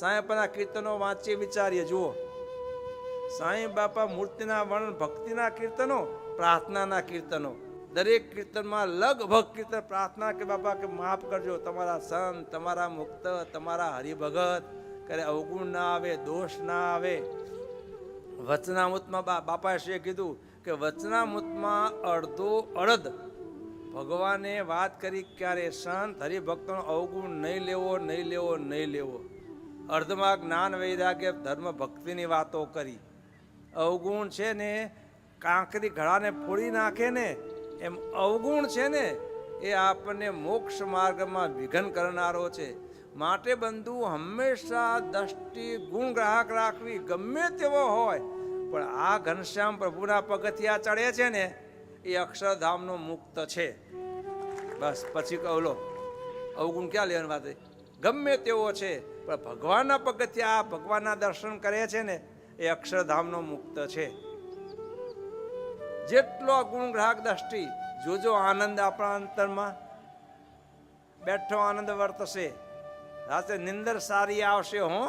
સાંઈબાના કીર્તનો વાંચીએ વિચારીએ. જુઓ, સાંઈ બાપા મૂર્તિના વર્ણન, ભક્તિના કીર્તનો, પ્રાર્થનાના કીર્તનો. દરેક કીર્તનમાં લગભગ કીર્તન પ્રાર્થના કે બાપા કે માફ કરજો, તમારા સંત, તમારા મુક્ત, તમારા હરિભગત કરે અવગુણ ના આવે, દોષ ના આવે. વચનામૃતમાં બાપાએ શ્રી કીધું કે વચનામૃતમાં અડધો અડધ ભગવાને વાત કરી ક્યારે સંત હરિભક્તોનો અવગુણ નહીં લેવો, નહીં લેવો, નહીં લેવો. અર્ધમાં જ્ઞાન વૈરાગ્ય ધર્મ ભક્તિની વાતો કરી. અવગુણ છે ને કાંકરી ઘડાને ફોડી નાખે ને એમ અવગુણ છે ને એ આપણને મોક્ષ માર્ગમાં વિઘન કરનારો છે. માટે બંધુ હંમેશા દ્રષ્ટિ ગુણ ગ્રાહક રાખવી, ગમે તેવો હોય. પણ આ ઘનશ્યામ પ્રભુના પગથિયા ચડે છે ને એ અક્ષરધામનો મુક્ત છે. બસ પછી કહો અવગુણ ક્યાં લેવાની વાત? ગમે તેવો છે પણ ભગવાનના પગથિયા, ભગવાનના દર્શન કરે છે ને એ અક્ષરધામનો મુક્ત છે. જેટલો ગુણ ગ્રાહક દ્રષ્ટિ, જોજો આનંદ આપણા અંતરમાં બેઠો આનંદ વર્તશે. રાતે નિંદર સારી આવશે. હો